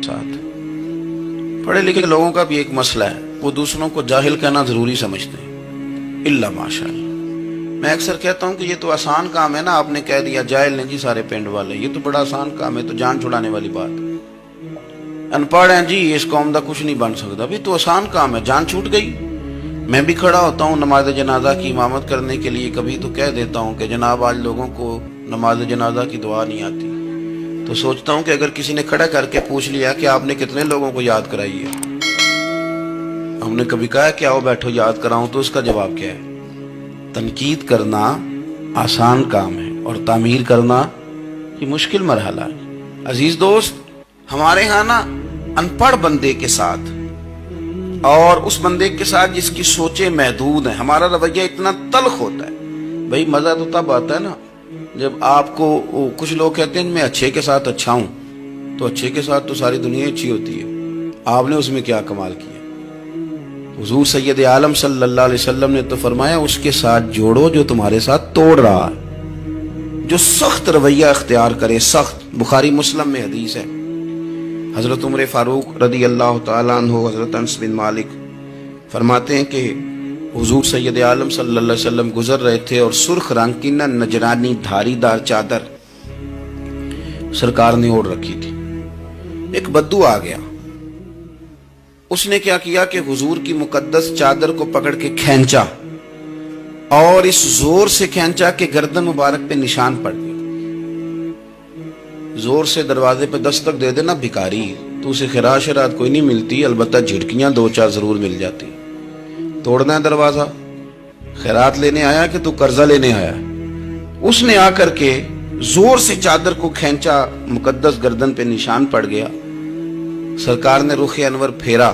ساتھ پڑھے لکھے لوگوں کا بھی ایک مسئلہ ہے، وہ دوسروں کو جاہل کہنا ضروری سمجھتے ہیں، الا ماشاءاللہ۔ میں اکثر کہتا ہوں کہ یہ تو آسان کام ہے نا، آپ نے کہہ دیا جاہل نہیں جی سارے پنڈ والے، یہ تو بڑا آسان کام ہے، تو جان چھڑانے والی بات ہے۔ ان پڑھ ہیں جی اس قوم دا کچھ نہیں بن سکتا، بھی تو آسان کام ہے، جان چھوٹ گئی۔ میں بھی کھڑا ہوتا ہوں نماز جنازہ کی امامت کرنے کے لیے، کبھی تو کہہ دیتا ہوں کہ جناب آج لوگوں کو نماز جنازہ کی دعا نہیں آتی، تو سوچتا ہوں کہ اگر کسی نے کھڑا کر کے پوچھ لیا کہ آپ نے کتنے لوگوں کو یاد کرائی ہے، ہم نے کبھی کہا کہ آؤ بیٹھو یاد کراؤں، تو اس کا جواب کیا ہے؟ تنقید کرنا آسان کام ہے اور تعمیر کرنا یہ مشکل مرحلہ ہے۔ عزیز دوست، ہمارے ہاں نا ان پڑھ بندے کے ساتھ اور اس بندے کے ساتھ جس کی سوچیں محدود ہیں، ہمارا رویہ اتنا تلخ ہوتا ہے۔ بھئی مزہ تو تب آتا ہے نا جب آپ کو کچھ لوگ کہتے ہیں میں اچھے کے ساتھ اچھا ہوں، تو اچھے کے ساتھ تو ساری دنیا اچھی ہوتی ہے، آپ نے اس میں کیا کمال کیا؟ حضور سید عالم صلی اللہ علیہ وسلم نے تو فرمایا اس کے ساتھ جوڑو جو تمہارے ساتھ توڑ رہا ہے، جو سخت رویہ اختیار کرے، سخت۔ بخاری مسلم میں حدیث ہے، حضرت عمر فاروق رضی اللہ تعالیٰ عنہ، حضرت انس بن مالک فرماتے ہیں کہ حضور سید عالم صلی اللہ علیہ وسلم گزر رہے تھے اور سرخ رنگ کی نہ نجرانی دھاری دار چادر سرکار نے اوڑھ رکھی تھی۔ ایک بدو آ گیا، اس نے کیا کیا کہ حضور کی مقدس چادر کو پکڑ کے کھینچا، اور اس زور سے کھینچا کہ گردن مبارک پہ نشان پڑ گیا۔ زور سے دروازے پہ دستک دے دینا بھکاری، تو اسے خراش شرات کوئی نہیں ملتی، البتہ جھٹکیاں دو چار ضرور مل جاتی۔ توڑنا ہے دروازہ، خیرات لینے آیا کہ تو قرضہ لینے آیا؟ اس نے آ کر کے زور سے چادر کو کھینچا، مقدس گردن پہ نشان پڑ گیا۔ سرکار نے رخ انور پھیرا،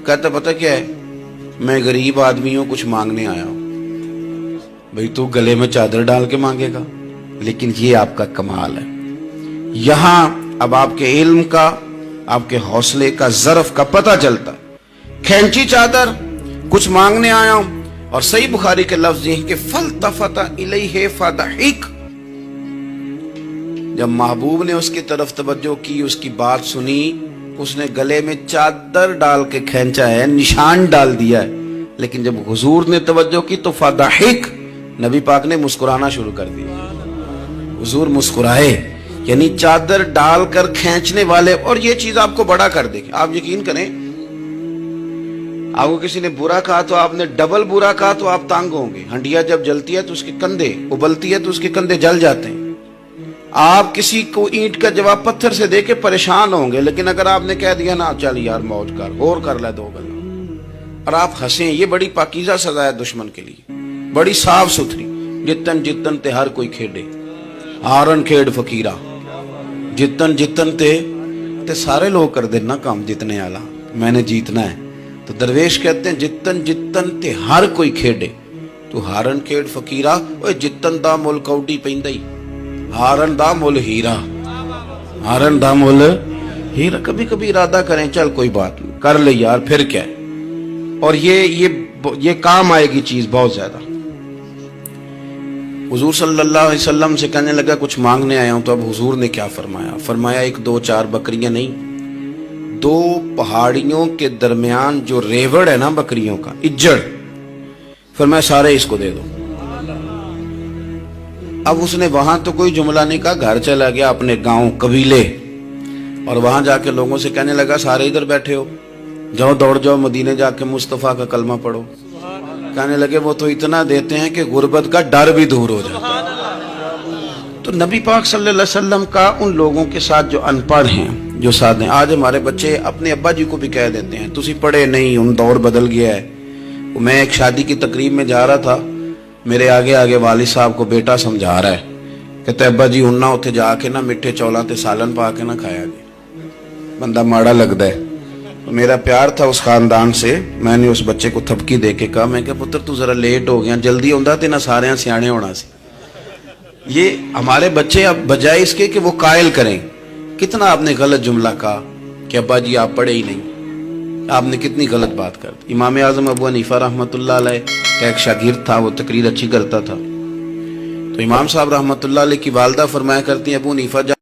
کہتا پتہ کیا ہے، میں غریب آدمی ہوں، کچھ مانگنے آیا ہوں۔ بھئی تو گلے میں چادر ڈال کے مانگے گا؟ لیکن یہ آپ کا کمال ہے، یہاں اب آپ کے علم کا، آپ کے حوصلے کا، ظرف کا پتہ چلتا۔ کھینچی چادر، کچھ مانگنے آیا ہوں، اور صحیح بخاری کے لفظ یہ کہ فَالْتَفَتَ إِلَيْهِ فَضَحِكَ، جب محبوب نے اس کی طرف توجہ کی، اس کی بات سنی، اس نے گلے میں چادر ڈال کے کھینچا ہے، نشان ڈال دیا ہے، لیکن جب حضور نے توجہ کی تو فَضَحِكَ، نبی پاک نے مسکرانا شروع کر دیا۔ حضور مسکرائے، یعنی چادر ڈال کر کھینچنے والے، اور یہ چیز آپ کو بڑا کر دے گی۔ آپ یقین کریں، آپ کو کسی نے برا کہا تو آپ نے ڈبل برا کہا تو آپ تانگ ہوں گے۔ ہنڈیا جب جلتی ہے تو اس کے کندھے، ابلتی ہے تو اس کے کندھے جل جاتے ہیں۔ آپ کسی کو اینٹ کا جواب پتھر سے دے کے پریشان ہوں گے، لیکن اگر آپ نے کہہ دیا نا چل یار موج کر، اور کر لے دو گلا، اور آپ ہنسیں، یہ بڑی پاکیزہ سزا ہے دشمن کے لیے، بڑی صاف ستھری۔ جتن جتن تے ہر کوئی کھیڑے، ہارن کھیڑ فقیرہ، جتن جتن تے سارے لوگ کر دینا کام جتنے آلہ، میں نے جیتنا ہے۔ تو درویش کہتے ہیں جتن جتن تے ہر کوئی کھیڑے، تو ہارن کھیڑ فقیرہ، اوے جتن دا مول کوڈی پیندہ ہی، ہارن دا مول ہیرا، ہارن دا مول ہیرا۔ کبھی کبھی ارادہ کریں چل کوئی بات نہیں، کر لے یار، پھر کیا ہے۔ اور یہ کام آئے گی چیز بہت زیادہ۔ حضور صلی اللہ علیہ وسلم سے کہنے لگا کچھ مانگنے آیا ہوں، تو اب حضور نے کیا فرمایا؟ فرمایا ایک دو چار بکریاں نہیں، دو پہاڑیوں کے درمیان جو ریوڑ ہے نا بکریوں کا، اجڑ، فرمایا سارے اس کو دے دو۔ اب اس نے وہاں تو کوئی جملہ نہیں کہا، گھر چلا گیا اپنے گاؤں قبیلے، اور وہاں جا کے لوگوں سے کہنے لگا سارے ادھر بیٹھے ہو، جاؤ دوڑ جاؤ مدینے جا کے مصطفیٰ کا کلمہ پڑھو۔ کہنے لگے وہ تو اتنا دیتے ہیں کہ غربت کا ڈر بھی دور ہو جاتا ہے۔ تو نبی پاک صلی اللہ علیہ وسلم کا ان لوگوں کے ساتھ جو ان پڑھ ہیں، جو ساتھ ہیں، آج ہمارے بچے اپنے ابا جی کو بھی کہہ دیتے ہیں تسی پڑھے نہیں، ان دور بدل گیا ہے۔ میں ایک شادی کی تقریب میں جا رہا تھا، میرے آگے آگے والد صاحب کو بیٹا سمجھا رہا ہے، کہتے ابا جی ہن نہ اتنے جا کے نہ میٹھے چولاں تے سالن پا کے نہ کھایا گیا، بندہ ماڑا لگتا ہے۔ میرا پیار تھا اس خاندان سے، میں نے اس بچے کو تھپکی دے کے کہا، میں کہا پتر تو ذرا لیٹ ہو گیا، جلدی ہوندا تے نہ سارے سیانے ہونا سی۔ یہ ہمارے بچے اب بجائے اس کے کہ وہ قائل کریں، کتنا آپ نے غلط جملہ کہا کہ ابا جی آپ پڑھے ہی نہیں، آپ نے کتنی غلط بات کر دی۔ امام اعظم ابو حنیفہ رحمۃ اللہ علیہ کا ایک شاگرد تھا، وہ تقریر اچھی کرتا تھا، تو امام صاحب رحمۃ اللہ علیہ کی والدہ فرمایا کرتی ہیں ابو حنیفہ